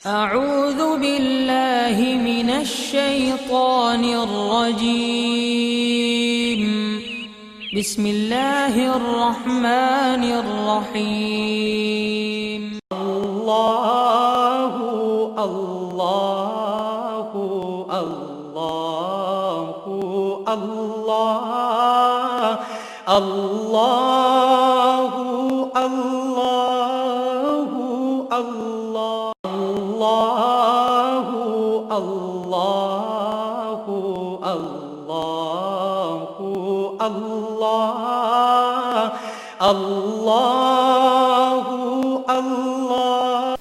أعوذ بالله من الشيطان الرجيم. بسم الله الرحمن الرحيم. الله الله الله الله الله الله الله الله الله الله الله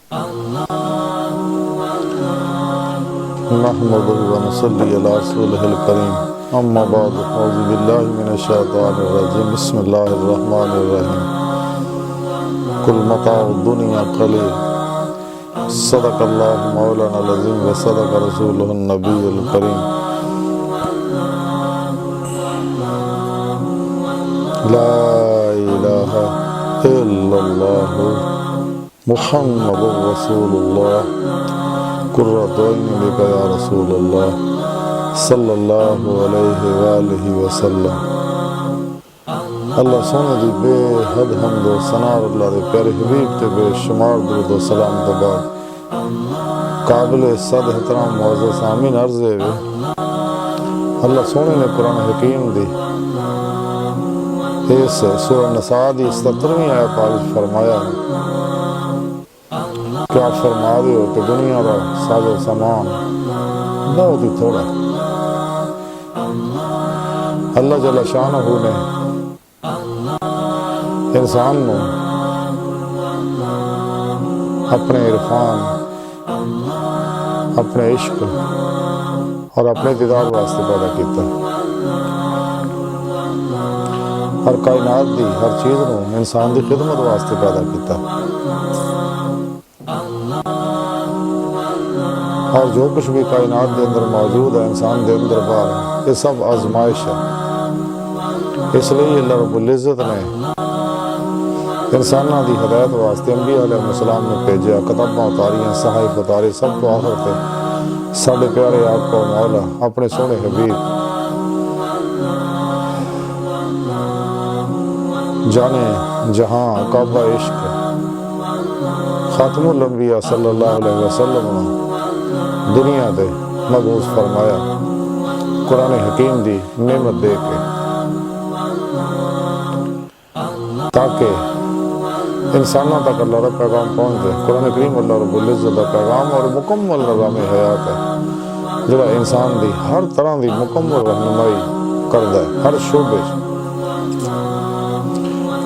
نحمده ونصلي على رسوله الكريم اما بعد اعوذ بالله من الشيطان الرجيم بسم الله الرحمن الرحيم قل متاع الدنيا قليل صدق الله مولانا العظيم وصدق رسوله النبي الكريم لا إله إلا الله محمد رسول الله قرۃ عین بک یا رسول اللہ صلی اللہ علیہ وآلہ وسلم۔ اللہ سونے دی بے حد حمد و ثنا اللہ دے پیارے حبیب تے بے شمار درود و سلام تو بعد قابل صد احترام معزز سامعین عرض ہے اللہ سونے نے قرآن حکیم دی اس سورہ نساء دی 77ویں آیت پاک فرمایا کہ آپ فرما دے ہو کہ دنیا کا ساز و سامان بہت ہی تھوڑا ہے۔ اللہ جل شانہ نے انسان کو اپنے عرفان، اپنے عشق اور اپنے دیدار واسطے پیدا کیتا، ہر کائنات دی ہر چیز کو انسان دی خدمت واسطے پیدا کیتا، اور جو کچھ بھی کائنات دے اندر موجود ہے انسان دے اندر باہر یہ سب آزمائش ہے۔ اس لیے اللہ رب العزت نے انسانوں دی ہدایت واسطے انبیاء علیہ السلام نے بھیجا، کتاباں اتاریاں، صحائف اتارے، سب تو آخر تے ساڈے پیارے آپ کو مولا اپنے سونے حبیب جانے جہاں کعبہ عشق خاتم الانبیاء صلی اللہ علیہ وسلم دنیا دے مبعوث فرمایا قرآن حکیم دی نعمت دے کے، تاکہ انسانوں تک اللہ رب پیغام پہنچ جائے۔ قرآن کریم اللہ رب العزت کا پیغام اور مکمل نظام حیات ہے جڑا انسان دی ہر طرح دی مکمل رہنمائی کردا ہے، ہر شعبے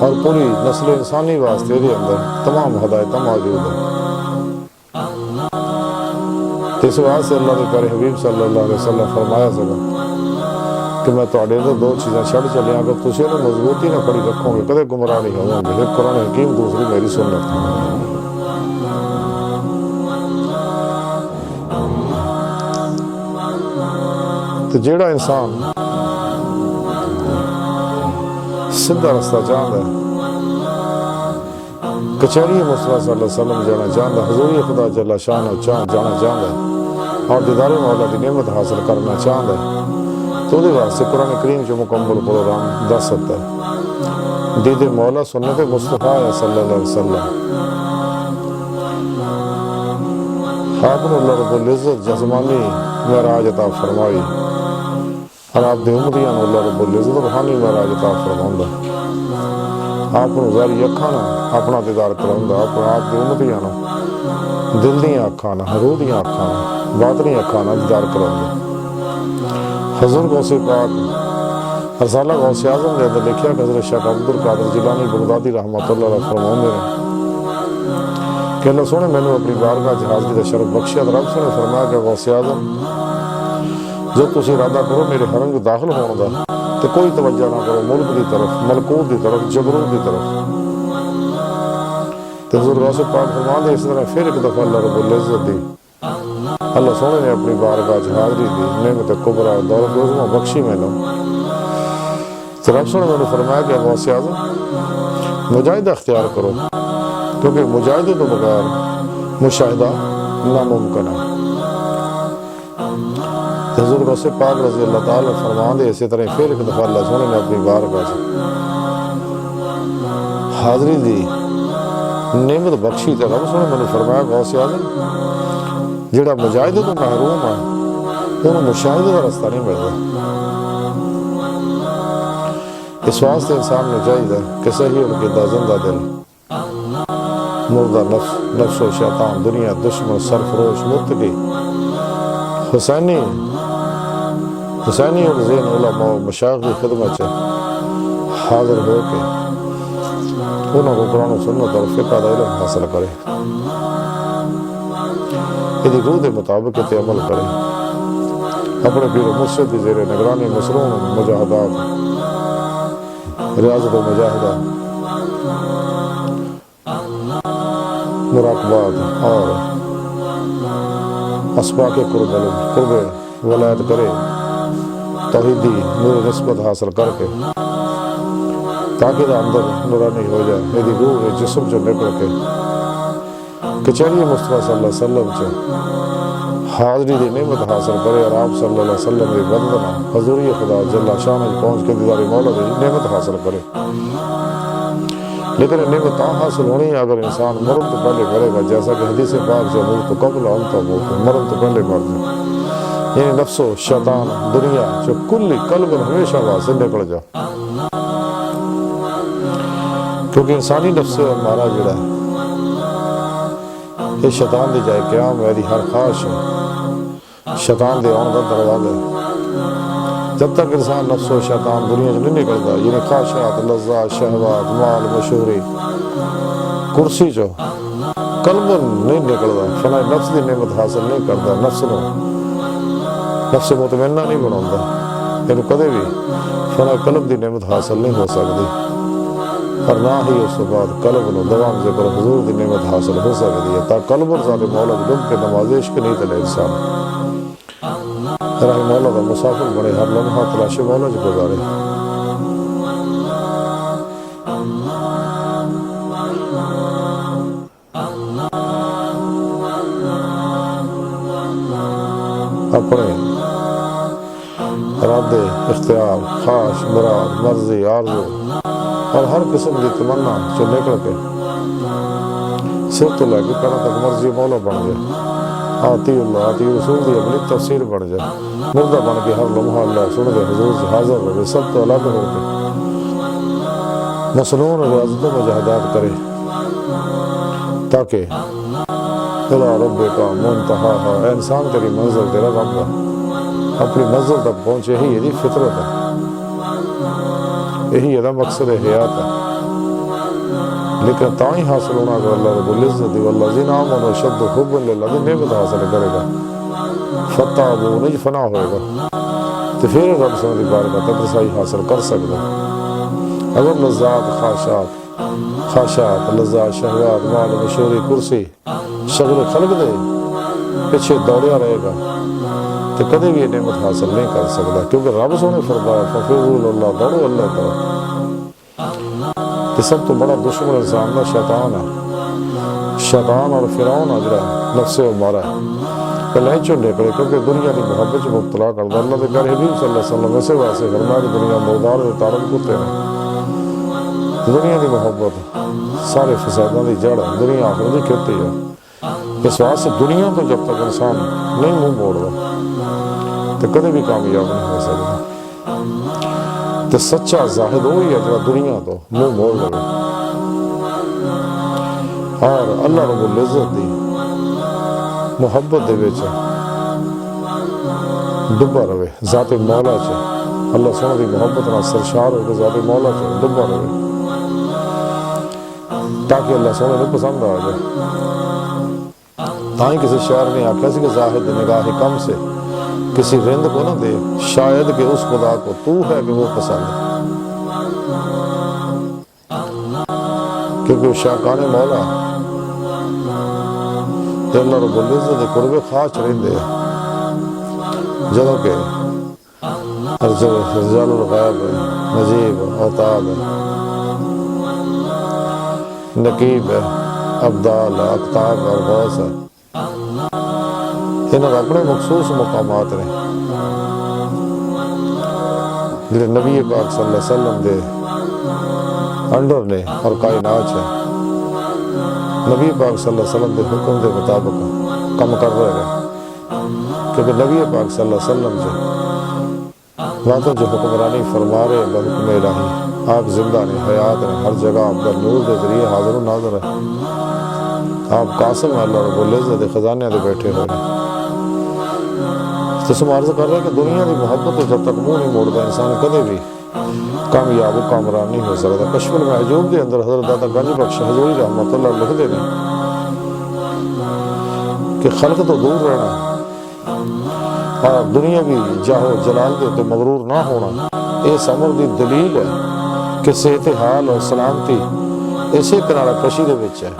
اور پوری نسل انسانی واسطے دے اندر تمام ہدایتیں موجود ہیں۔ اس واسطے سے اللہ کے پیارے حبیب صلی اللہ علیہ وسلم فرمایا سکا کہ میں تواڈے اندر دو چیزیں چھڑ چلیا، اگر تسی انہیں مضبوطی نہ پڑی رکھو گے کدے گمراہ نہیں ہو گے، ایک قرآن حکیم، دوسری میری سنت۔ تو جیڑا انسان سیدھا رستہ چاہتا ہے، کچہری مصطفیٰ صلی اللہ علیہ وسلم جانا چاہتا ہے، حضور خدا جل شانہ جانا چاہتا ہے اور دیدار مولا کی نعمت حاصل کرنا چاہتا ہے، تو دے واسطے قرآن کریم جو مکمل پروگرام دس سکتا ہے۔ دید مولا سنت مصطفیٰ صلی اللہ علیہ وسلم خاتم اللہ رب العزت جسمانی معراج عطا فرمائی اور آپ دے امتیاں اللہ رب العزت روحانی معراج عطا فرماؤندا، آپ کو ظاہری اکھاں نہ اپنا دیدار کراؤندا، آپ دے امتیاں نہ دل دیاں اکھاں نہ، روح دیاں اکھاں نہ، باطنی اکھاں نہ دیدار کراؤندا۔ حضور غوث پاک رسالہ غوث اعظم دے اندر لکھیا کہ حضرت شیخ عبد القادر جیلانی بغدادی رحمۃ اللہ علیہ فرماؤندے ہیں کہ اللہ سونے میں نے اپنی بارگاہ حاضری کا شرف بخشیا، رب سونے فرمایا کہ غوث اعظم جب تسی ارادہ کرو میرے حرم میں داخل ہونے دا تو کوئی توجہ نہ کرو ملک دی طرف، ملکوت دی طرف، جبروت دی طرف۔ تو حضور غوث پاک فرماندے اس طرح پھر ایک دفعہ اللہ رب العزت دی اللہ سونے نے اپنی بارگاہ حاضری دی نعمت کبریٰ دولت عظمیٰ بخشی میں لوں۔ تو رب سونے نے فرمایا کہ غوث اعظم مجاہدہ اختیار کرو، کیونکہ مجاہدے تو بغیر مشاہدہ ناممکن ہے۔ حضور غوث پاک رضی اللہ تعالیٰ فرمان دے اسی طرح پھر ایک دفعہ اللہ سونے نے اپنی بارگاہ سے حاضری دی نعمت بخشی تے رب سونے نے فرمایا غوث اعظم جڑا مجاہدے تو محروم ہے انہوں مشاہدے کا رستہ نہیں ملتا۔ اس واسطے انسان نے چاہیے کہ صحیح القدہ زندہ دل مردہ نفس و شیطان دنیا دشمن سرفروش متقی حسینی اور زین علماء و مشایخ کی خدمت سے حاضر ہو کے انہوں کو قرآن و سنت اور فقہ دا علم حاصل کرے، یہ روح دے مطابق تے عمل کرے، اپنے پیر و مرشد کی زیر نگرانی مصرون مجاہدات ریاضت و مجاہدہ مراقبات اور اسباق قرب ولایت کرے، توحیدی نور نسبت حاصل کر کے تاکہ دا اندر نورانی ہو جائے، میری روح جسم جو نکل کے کچہری مصطفیٰ صلی اللہ علیہ وسلم سے حاضری دی نعمت حاصل کرے اور آپ صلی اللہ علیہ وسلم دی بندنا حضوری خدا جل شان پہنچ کے دیدار مولا دی نعمت حاصل کرے۔ لیکن نعمت حاصل ہونی ہے اگر انسان مرن تو پہلے کرے گا، جیسا کہ حدیث پاک جو موت قبل انت موت، مرن تو پہلے مر جائے، یعنی نفس و شیطان دنیا جو کلی قلب ہمیشہ واسے نکل جا، کیونکہ انسانی نفس ہمارا جڑا ہے یہ شیطان دی جائے قیام میری ہر خواہش ہے، شیطان دے آن کا دروازہ ہے۔ جب تک انسان نفس و شیطان دنیا سے نہیں نکلتا، یعنی خواہشات لذات شہوات مال مشہوری کرسی جو قلب نہیں نکلتا، فنا نفس دی نعمت حاصل نہیں کرتا، نفس مطمئنہ نہیں بناتا، یعنی کدے بھی فنا قلب دی نعمت حاصل نہیں ہو سکتی، اور نہ ہی اس کے بعد قلب نو دوام ذکر حضور دی نعمت حاصل ہو سکتی ہے، تا قلب اور ذات مولا کی ڈب کے نمازش کے نہیں تلے انسان راہ مولا کا مسافر بڑے ہر لمحہ تلاش مولا جو گزارے۔ اپنے ارادے اختیار خواہش مراد مرضی آرزو اور ہر قسم کی تمنا جو نکل کے سر تو لے کے پیروں تک مرضی مولا بن جائے، آتی اللہ آتی رسول دی اپنی تفسیر بن جائے، مردہ بن کے ہر لمحہ اللہ سن کے حضور سے حاضر رہے، سب تو الگ ہو کے مصنون ریاضتوں میں جہادات کرے، تاکہ الا رب کا منتہا ہے، اے انسان تیری منزل تیرا رب ہے، اپنی منزل تک پہنچے ہی یہ فطرت ہے، یہی یہ مقصد حیات ہے۔ لیکن تاہی حاصل ہونا کہ اللہ رب العزت والذین آمنوا اشد حبا للہ دی نعمت حاصل کرے گا، فتح وہ نہیں فنا ہوئے گا، تو پھر رب سمجھ بارگاہ تک رسائی حاصل کر سکتا۔ اگر لذات خواہشات لذات شہوات مال مشہوری کرسی شغل خلق دے پیچھے دوڑیا رہے گا تو کدے بھی یہ نعمت حاصل نہیں کر سکتا، کیونکہ رب سونے فرمایا ففروا اللہ، دوڑو اللہ طرف۔ یہ سب تو بڑا دشمن انسان کا شیطان ہے، شیطان اور فرعون اجرا نفس ہمارا ہے، پہلے چو نکلے کیونکہ دنیا کی محبت سے مبتلا کرتا۔ اللہ کے پیارے حبیب صلی اللہ علیہ وسلم ویسے ویسے فرمایا کہ دنیا مردار دے تارک کتے ہیں، دنیا کی محبت سارے فسادوں کی جڑ ہے، دنیا آخر کی کھیتی ہے۔ اس واسطے دنیا تو جب تک انسان نہیں منہ موڑتا تو کدے بھی کامیاب نہیں ہو سکتا۔ تو سچا زاہد وہی ہے جو دنیا تو منہ موڑ لگے اور اللہ رب العزت دی محبت دے وچ ڈبا رہے، ذات مولا چ اللہ سونے دی محبت نہ سرشار ہو کے ذات مولا چ ڈبا رہے، تاکہ اللہ سونے کو پسند آ جائے۔ تاہی کسی شاعر نے آخیا سی کہ زاہد نگاہ کم سے کسی رند کو نہ دے، شاید کہ اس خدا کو تو ہے کہ وہ پسند ہے، کیونکہ شاکان مولا تے اللہ رب العزت دے قرب خاص رہندے جدوں کہ رجال الغیب ہے، نجیب اوتاد ہے، نقیب ہے، ابدال ہے، اقطاب اور غوث ہے، انہاں دے اپنے مخصوص مقامات نے جڑے نبی پاک صلی اللہ علیہ وسلم دے انڈر نے اور کائنات ہے، نبی پاک صلی اللہ علیہ وسلم دے حکم دے مطابق کم کر رہے ہیں، کیونکہ نبی پاک صلی اللہ علیہ وسلم جو وہاں جو حکمرانی فرما رہے بحکم الہی، آپ زندہ نے، حیات نے، ہر جگہ آپ کا نور دے ذریعے حاضر و ناظر ہے، آپ قاسم اللہ رب العزت دے خزانے دے بیٹھے ہوئے ہیں۔ تو عرض کر رہے ہیں کہ دنیا کی محبت تو جب تک منہ نہیں موڑتا انسان کدے بھی کامیاب و کامران نہیں ہو سکتا۔ کشف المحجوب دے اندر حضرت داتا گنج بخش حضوری رحمۃ اللہ لکھتے ہیں کہ خلق تو دور رہنا اور دنیا بھی جاہو جلال دے تو مغرور نہ ہونا، اس امر دی دلیل ہے کہ صحت حال اور سلامتی اسی کنارہ کشی دے وچ ہے۔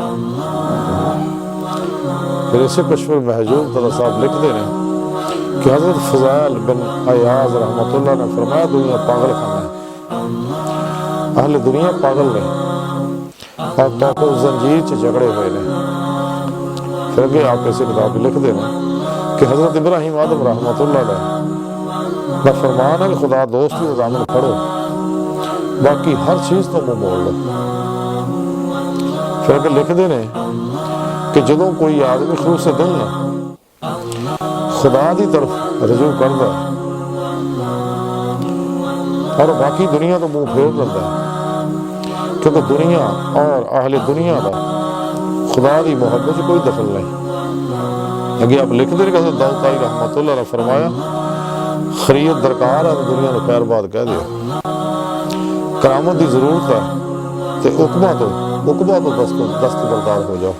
پھر اسے کشف المحجوب داتا صاحب لکھتے ہیں کہ حضرت فضائل بن عیاض رحمۃ اللہ نے فرمایا دنیا پاگل خانہ ہے، اہل دنیا پاگل نے اور توقع زنجیر چ جھگڑے ہوئے نے۔ پھر اگے آپ اسے کتاب لکھتے ہیں کہ حضرت ابراہیم آدم رحمۃ اللہ نے فرمان ہے کہ خدا دوستی کا دامن پھڑو، باقی ہر چیز تو منہ موڑ لو۔ پھر اگے لکھتے ہیں کہ جدوں کوئی آدمی خلوص دل نہ خدا دی طرف رجوع کرتا ہے اور باقی دنیا تو منہ پھیر لیتا ہے، کیونکہ دنیا اور اہل دنیا کا خدا دی محبت سے کوئی دخل نہیں۔ اگے آپ لکھتے ہیں کہ حضرت داؤد طائی رحمۃ اللہ نے فرمایا خرید درکار ہے تو دنیا کو خیر بات کہہ دیا، کرامت دی ضرورت ہے تو عقبہ تو دستبردار ہو جاؤ۔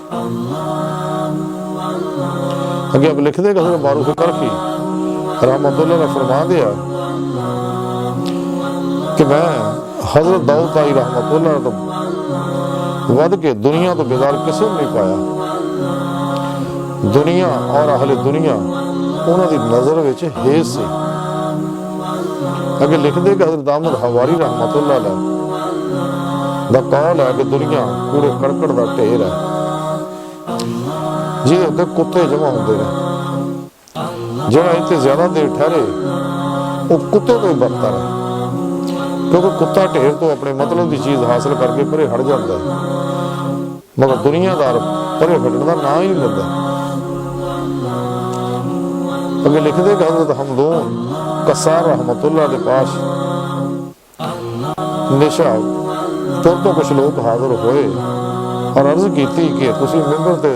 اگے آپ لکھتے ہیں کہ حضرت معروف کرخی رحمۃ اللہ نے فرما دیا کہ میں حضرت داؤد طائی رحمۃ اللہ نے تو ود کے دنیا تو بیدار کسی نے نہیں پایا، دنیا اور اہل دنیا انہوں دی نظر وچ ہیز سی۔ اگے لکھتے کہ حضرت احمد حواری رحمۃ اللہ علیہ دا قول ہے کہ دنیا کوڑے کڑکڑ دا ڈھیر ہے جی اتنے کتے جمع ہوتے ہیں، جہاں اتنے زیادہ دیر ٹھہرے وہ کتے کو ہی برتر ہے، کیونکہ کتا ڈھیر تو اپنے مطلب کی چیز حاصل کر کے پرے ہٹ جاتا ہے، مگر دنیا دار پرے ہٹنے کا نام ہی نہیں لیتا۔ اگے لکھتے کہ حضرت حمدون قصار رحمۃ اللہ کے پاس نشا تو کچھ لوگ حاضر ہوئے اور عرض کی تھی کہ تسی ممبر تے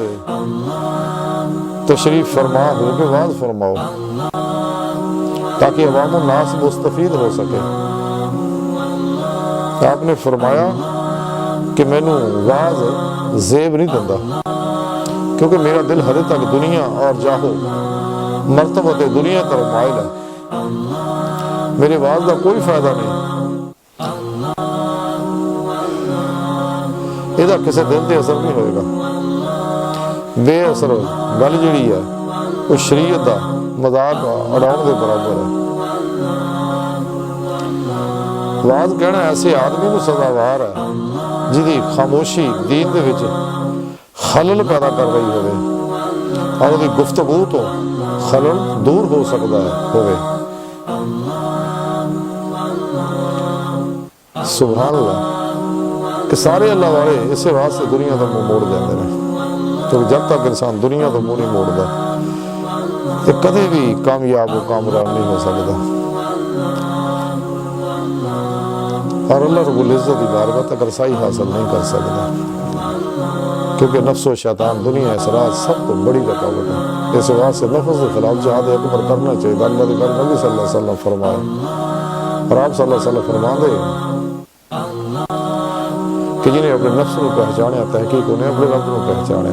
تشریف فرما ہو کے واز فرماؤ تاکہ عوام الناس مستفید ہو سکے۔ آپ نے فرمایا کہ مینوں واز زیب نہیں دندا، کیونکہ میرا دل ہر تک دنیا اور جاہو مرتبہ دنیا طرف مائل ہے، میرے واز کا کوئی فائدہ نہیں، یہ کسی دل تے اثر نہیں ہوئے گا، بے اثر گل جڑی ہے وہ شریعت دا مذاق اڑاؤن دے برابر ہے۔ واز کہنا ایسے آدمی کو سزاوار ہے جدی خاموشی دین دے وچ خلل پیدا کر رہی ہوئے اور وہ گفتگو تو خلل دور ہو سکتا ہے ہوئے۔ سبحان اللہ کہ سارے اللہ والے اسے واسطے دنیا تو منہ موڑ جاتے ہیں، کیونکہ جب تک انسان دنیا تو منہ نہیں موڑتا یہ کدے بھی کامیاب و کامران نہیں ہو سکتا، اور اللہ رب العزت کی بارگاہ تک رسائی حاصل نہیں کر سکتا، کیونکہ نفس و شیطان دنیا اس راز سب تو بڑی رکاوٹ ہے۔ اس واسطے نفس کے خلاف جہاد اکبر کرنا چاہیے۔ اللہ کے نبی صلی اللہ علیہ وسلم فرمایا اور آپ صلی اللہ علیہ وسلم فرما دے کہ جنہیں اپنے نفس کو پہچانے تحقیق انہیں اپنے رب کو پہچانے،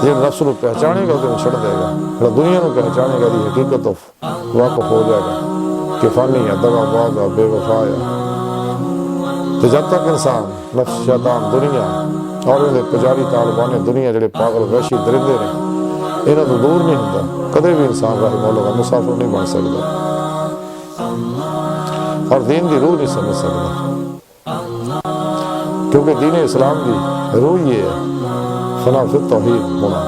جنہیں نفس کو پہچانے گا تو چھڑ دے گا، دنیا کو پہچانے گا دی حقیقت تو واقف ہو جائے گا کہ فانی ہے، دغا باز ہے، بے وفا ہے۔ تو جب تک انسان نفس شیطان دنیا اور انہیں پجاری طالبان دنیا جڑے پاگل وحشی درندے نے انہوں تو دور نہیں ہوتا، کدے بھی انسان راہ مولا کا مسافر نہیں بن سکتا اور دین دی روح نہیں سمجھ سکتا، کیونکہ دین اسلام کی روح یہ ہے فنا فی التوحید ہونا،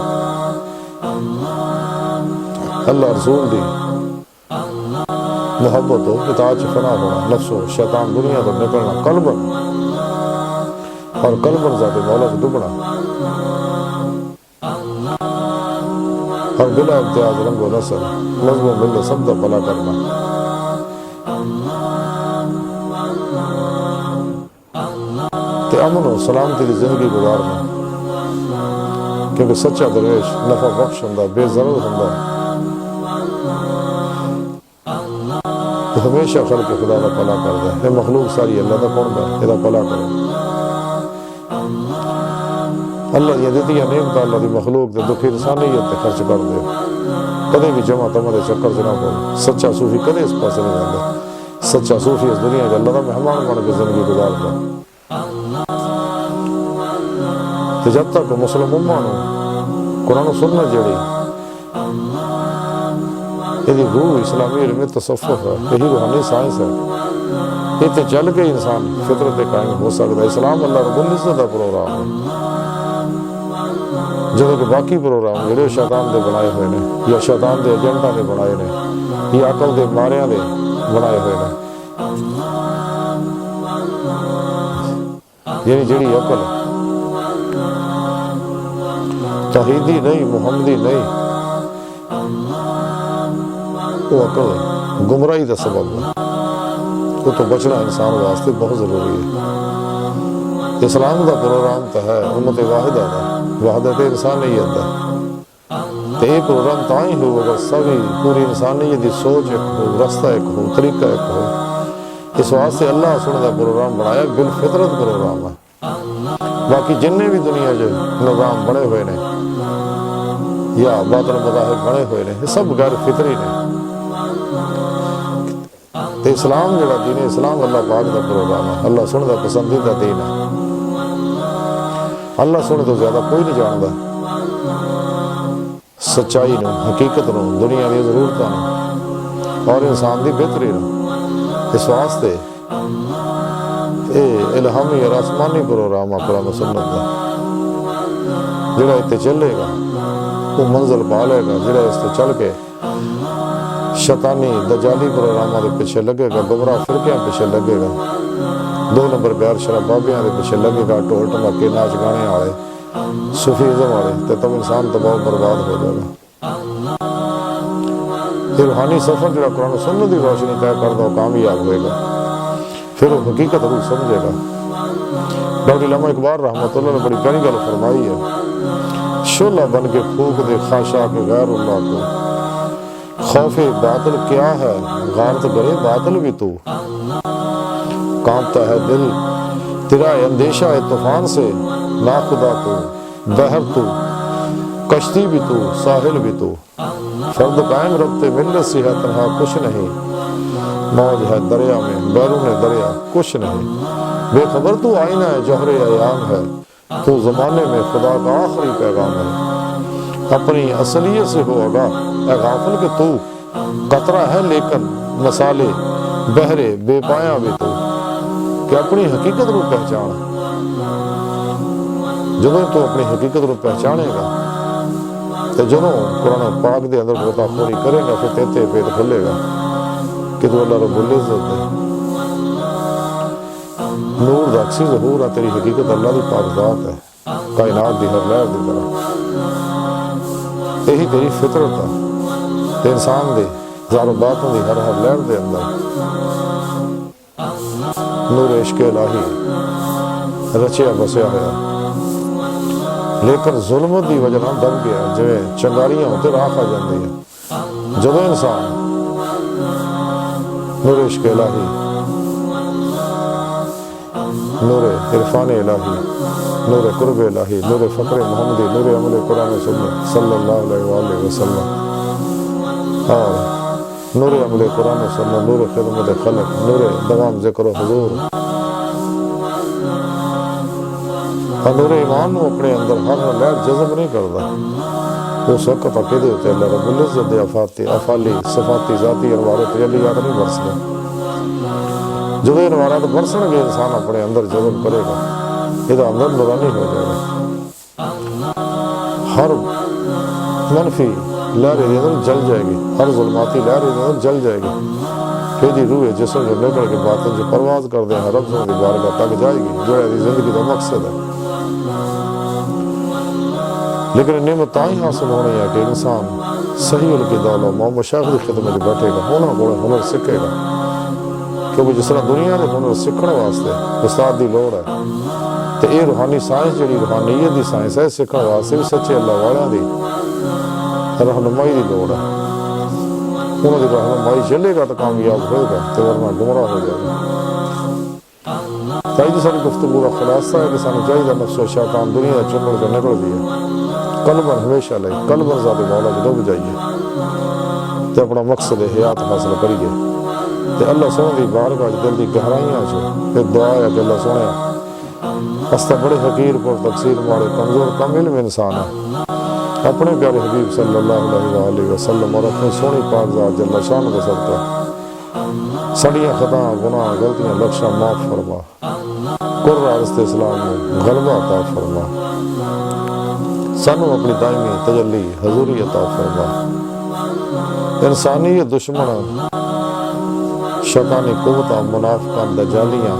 اللہ رسول دی محبت ہو، اطاعت فنا ہونا، نفس و شیطان دنیا تو نکلنا، قلبن اور قلبن ذات مولا سے ڈبنا، اور بلا امتیاز رنگ و نسل نظم و ملت سب کا بھلا کرنا، تے امن و سلامتی کی زندگی گزارنا، کیونکہ سچا درویش نفع بخش ہوندا، بے ضرر ہوندا، تو ہمیشہ خلق خدا کا بھلا کردا ہے۔ یہ مخلوق ساری اللہ دا کون ہے، یہ بھلا کرے۔ اللہ یہ دیتی نعمت اللہ دی مخلوق دے دکھی انسانیت تے خرچ کر دے، کدے بھی جمع تمہ دے چکر چ نہ پو۔ سچا صوفی کدے اس پاسے نہیں جاندا، سچا صوفی اس دنیا کے اللہ دا مہمان بن کے زندگی گزاردا۔ تے جب تک مسلم امہ نو قرآن و سنت جڑی یہ روح اسلامی علم تصوف ہے، یہی روحانی سائنس ہے، یہ تے چل کے انسان فطرت قائم ہو سکتا ہے۔ اسلام اللہ رب العزت کا پروگرام ہے، جدو کہ باقی پروگرام جڑے شیطان دے بنائے ہوئے نے، یا شیطان دے ایجنٹاں دے بنائے نے، یا عقل دے ماریاں دے بنائے ہوئے نے، یعنی جڑی عقل توحیدی نہیں، محمدی نہیں، وہ عقل گمراہی کا سبب ہے، وہ تو بچنا انسان واسطے بہت ضروری ہے۔ اسلام کا پروگرام تو ہے امت واحدہ دا، وحدت انسانیت دا، تو یہ پروگرام تا ہی ہو اگر سبھی پوری انسانیت کی سوچ ایک ہو، رستہ ایک ہو، طریقہ ایک ہو۔ اس واسطے اللہ سن کا پروگرام بنایا، بالفطرت پروگرام ہے۔ باقی جننے بھی دنیا جو نظام بنے ہوئے نے یا باطل مذاہب بنے ہوئے نے، یہ سب غیر فطری نے۔ تو اسلام جڑا دین اسلام اللہ پاک دا پروگرام ہے، اللہ سن دا پسندیدہ دین ہے۔ اللہ سن تو زیادہ کوئی نہیں جانتا سچائی نو، حقیقت نو، دنیا کی ضرورتوں نو اور انسان دی بہتری نو۔ اس واسطے یہ الہامی اور آسمانی پروگرام ہے قرآن و سنت دا، جڑا اتنے چلے گا وہ منزل پا لے گا، جڑا اس تے چل کے شیطانی دجالی پروگراموں کے پیچھے لگے گا، گمراہ فرقیاں پیچھے لگے گا، 2 نمبر غیر شرابابیاں کے پیچھے لگے گا، ٹول ٹماکے ناچ گانے والے، صوفیزم والے، تو تب انسان تباہ و برباد ہو جائے گا۔ یہ روحانی سفر جڑا قرآن و سنت کی روشنی طے کر دو کامیاب ہوئے گا، پھر وہ حقیقت روح سمجھے گا۔ ڈاکٹر علامہ اقبال رحمۃ اللہ نے بڑی پیاری گل فرمائی ہے، شعلہ بن کے پھونک دے خاشاک غیر اللہ کو، خوف باطل کیا ہے غارت کرے باطل بھی تو، کانپتا ہے دل تیرا اندیشہ ہے طوفان سے، ناخدا تو بحر تو کشتی بھی تو ساحل بھی تو، فرد قائم ربتے ملت سی ہے تنہا کچھ نہیں، موج ہے دریا میں بیرون دریا کچھ نہیں، بے خبر تو آئینہ ہے جوہر ایام ہے، تو زمانے میں خدا کا آخری پیغام ہے، اپنی اصلیت سے ہو آگاہ اے غافل کہ تو قطرہ ہے لیکن مسالے بہرے بے پایا بھی تو، کہ اپنی حقیقت رو پہچان، جدوں تو اپنی حقیقت رو پہچانے گا تو جدوں قرآن پاک دے اندر غوطہ خوری کرے گا، پھر تیتے پیٹ کھلے گا کہ تو اللہ رب العزت دے نور دا اکسی ظہور ہے، تیری حقیقت اللہ دی پاک ذات ہے، کائنات دی ہر لہر دی طرح، یہی تیری فطرت ہے، تے انسان دے ظاہر و باطن دی ہر لہر دے اندر نور عشق الہی رچیا بسیا ہوا، لیکن ظلمت دی وجہ نہ دب گیا، جویں چنگاریاں ہوتے راہ آ جاندی ہیں۔ جدوں انسان نور عشق الہی، نور عرفان الہی، نور قرب الہی، نور فقر محمدی، نور عمل قرآن و سنت صلی اللہ علیہ وآلہ وسلم، اور نور عمل قرآن و سنت، نور خدمت خلق، نور دوام ذکر و حضور، اور نور ایمان کو اپنے اندر ہر لہر جذب نہیں کرتا، اس وقت عقیدے ہوتے اللہ رب العزت دے افعالی صفاتی ذاتی انوار و تجلیات نہیں برسنے۔ جب انوارات برسن گے انسان اپنے اندر جذب کرے گا، یہ اندر نورانی ہو جائے گا، ہر منفی لہر دے اندر جل جائے گی، ہر ظلماتی لہر دے اندر جل جائے گی، پھر دی روح جسم جو نکل کے باطن جو پرواز کر دے ہیں رب سوں دی بارگاہ تک جائے گی، جو ہے زندگی کا مقصد ہے۔ لیکن نعمت تاں ہی حاصل ہونی ہے کہ انسان صحیح القدال و مشاغل کی خدمت بیٹھے گا، انہوں کو ہنر سکھے گا، کیونکہ جس طرح دنیا کے ہنر سکھنے واسطے استاد دی لوڑ ہے، تو یہ روحانی سائنس جڑی روحانیت دی سائنس ہے سکھنے واسطے بھی سچے اللہ والوں دی رہنمائی دی لوڑ ہے۔ انہوں دی رہنمائی چلے گا تو کامیاب ہوئے گا، تو ورنہ گمراہ ہو جائے گا۔ تائی جی ساری گفتگو کا خلاصہ ہے کہ سانو چاہیے نفس و شیطان دنیا چمڑ کے نکل دیے، قلباً ہمیشہ لے قلباً ذات مولا جو ڈب جائیے تو اپنا مقصد حیات حاصل کریے، تو اللہ سونے دی بارگاہ دل دی گہرائیاں چو یہ دعا ہے کہ اللہ سونے استا بڑے حقیر پر تقصیر مارے کمزور کم علم انسان ہے، اپنے پیارے حبیب صلی اللہ علیہ وسلم اور اپنی سونی پاک ذات جل شان کا صدقہ سڑیاں خطاں گناہ غلطیاں لکشاں معاف فرما، قرہ رست اسلام میں غلبہ عطا فرما، سانو اپنی دائمی تجلی حضوری عطا فرما، انسانیت دشمن شیطانی قوتاں منافقاں دجالیاں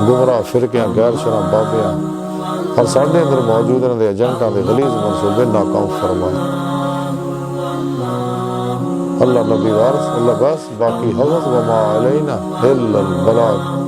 گمراہ فرقیاں غیر شرع بابیاں اور ساڈے اندر موجود رہندے ایجنٹاں دے غلیظ منصوبے ناکام فرما۔ اللہ نبی وارث اللہ بس باقی حوض وما علینا الا البلاغ۔